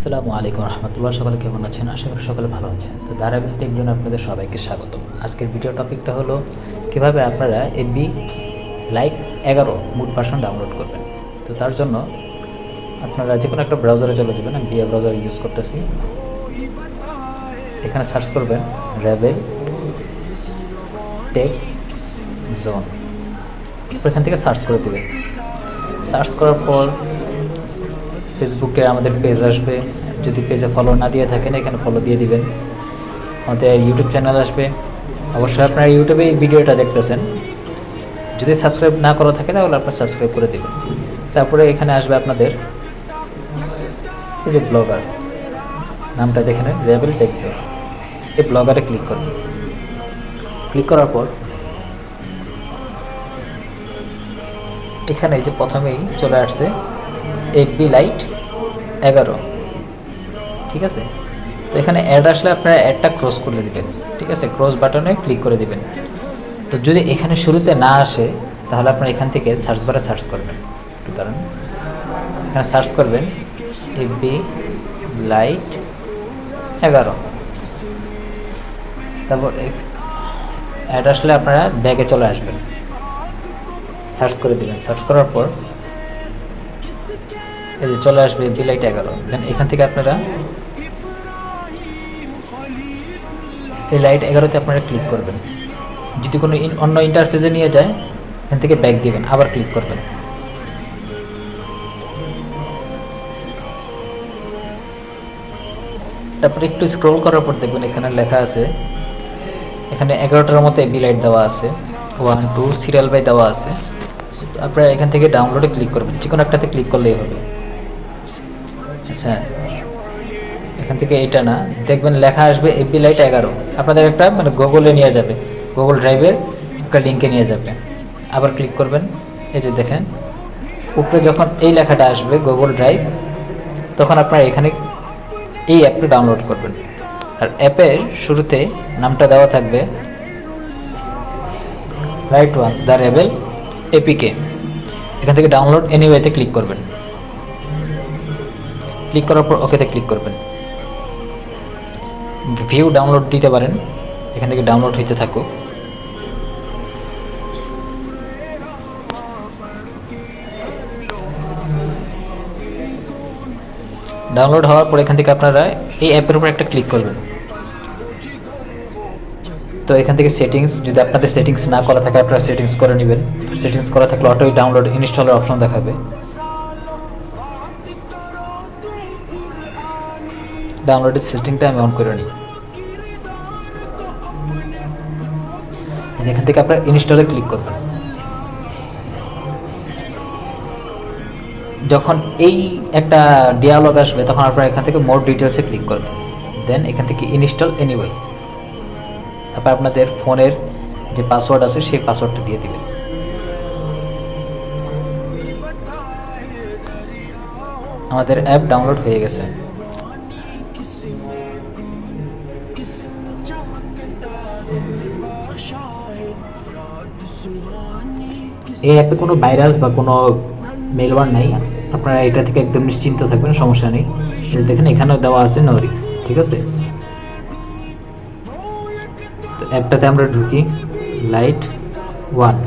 আসসালামু আলাইকুম রহমতুল্লাহ। সকলে কেমন আছেন? আশা করি সকলে ভালো আছেন। তো দারাবিল টেক জোনে আপনাদের সবাইকে স্বাগত। আজকের ভিডিও টপিকটা হলো কিভাবে আপনারা FB lite 11 mod version download করবেন। তো তার জন্য আপনারা যে কোনো একটা ব্রাউজারে চলে যাবেন। আমি বিএ ব্রাউজার ইউজ করতেছি। এখানে সার্চ করবেন রেবেল টেক জোন। এখান থেকে সার্চ করে দেবেন। সার্চ করার পর ফেসবুকে আমাদের পেজ আসবে। যদি পেজে ফলো না দিয়ে থাকেন এখানে ফলো দিয়ে দিবেন। আমাদের ইউটিউব চ্যানেল আসবে। অবশ্যই আপনারা ইউটিউবে এই ভিডিওটা দেখতেছেন। যদি সাবস্ক্রাইব না করা থাকে তাহলে আপনারা সাবস্ক্রাইব করে দেবেন। তারপরে এখানে আসবে আপনাদের এই যে ব্লগার নামটা দেখে নেন, রেবেল টেক জোন। এই ব্লগারে ক্লিক করবেন। ক্লিক করার পর এখানে এই যে প্রথমেই চলে আসছে এফবি লাইট 11, ঠিক আছে। তো এখানে অ্যাড আসলে আপনারা অ্যাডটা ক্রস করে দেবেন, ঠিক আছে। ক্রস বাটনে ক্লিক করে দেবেন। তো যদি এখানে শুরুতে না আসে তাহলে আপনারা এখান থেকে সার্চ বারে সার্চ করবেন। কারণ এখানে সার্চ করবেন এফবি লাইট 11, তারপর অ্যাড আসলে আপনারা ব্যাগে চলে আসবেন, সার্চ করে দেবেন। সার্চ করার পর এই যে চলে আসবে এফবি লাইট 11। দেন এখান থেকে আপনারা এই লাইট 11-তে আপনারা ক্লিক করবেন। যদি কোনো অন্য ইন্টারফেসে নিয়ে যায় এখান থেকে ব্যাক দিবেন, আবার ক্লিক করবেন। তারপরে একটু স্ক্রল করার পর দেখবেন এখানে লেখা আছে, এখানে 11টার মতো এফবি লাইট দেওয়া আছে, 1 2 সিরিয়াল বাই দেওয়া আছে। তো আপনারা এখান থেকে ডাউনলোডে ক্লিক করবেন, যে কোনো একটাতে ক্লিক করলেই হবে। আচ্ছা, এখান থেকে এটা না, দেখবেন লেখা আসবে এফবি লাইট 11। আপনাদের একটা গুগলে নিয়ে যাবে, গুগল ড্রাইভের একটা লিঙ্কে নিয়ে যাবে। আবার ক্লিক করবেন। এই যে দেখেন উপরে যখন এই লেখাটা আসবে গুগল ড্রাইভ, তখন আপনারা এখানে এই অ্যাপটা ডাউনলোড করবেন। আর অ্যাপের শুরুতে নামটা দেওয়া থাকবে লাইট 1 দ্য রেবেল এপিকে। এখান থেকে ডাউনলোড এনিওয়েতে ক্লিক করবেন। ক্লিক করার পর ওকেতে ক্লিক করবেন। ভিউ ডাউনলোড দিতে পারেন, এখান থেকে ডাউনলোড হইতে থাকুক। ডাউনলোড হওয়ার পর এখান থেকে আপনারা এই অ্যাপের উপর একটা ক্লিক করবেন। তো এখান থেকে সেটিংস, যদি আপনাদের সেটিংস না করা থাকে আপনারা সেটিংস করে নেবেন। সেটিংস করা থাকলে অটোই ডাউনলোড ইনস্টলের অপশন দেখাবে। ডাউনলোডের সেটিংটা আমি অন করে নিই। এখান থেকে আপনারা ইনস্টলে ক্লিক করবেন। যখন এই একটা ডায়ালগ আসবে তখন আপনারা এখান থেকে মোর ডিটেলসে ক্লিক করবেন। দেন এখান থেকে ইনস্টল এনিওয়ে। তারপর আপনাদের ফোনের যে পাসওয়ার্ড আছে সেই পাসওয়ার্ডটা দিয়ে দিবেন। আমাদের অ্যাপ ডাউনলোড হয়ে গেছে। এই অ্যাপে কোনো ভাইরাস বা কোনো মেলওয়্যার নাই, আপনারা এটা থেকে একদম নিশ্চিন্ত থাকবেন, সমস্যা নেই। দেখেন এখানেও দেওয়া আছে নো রিস্ক, ঠিক আছে। তো অ্যাপটাতে আমরা ঢুকি লাইট 1।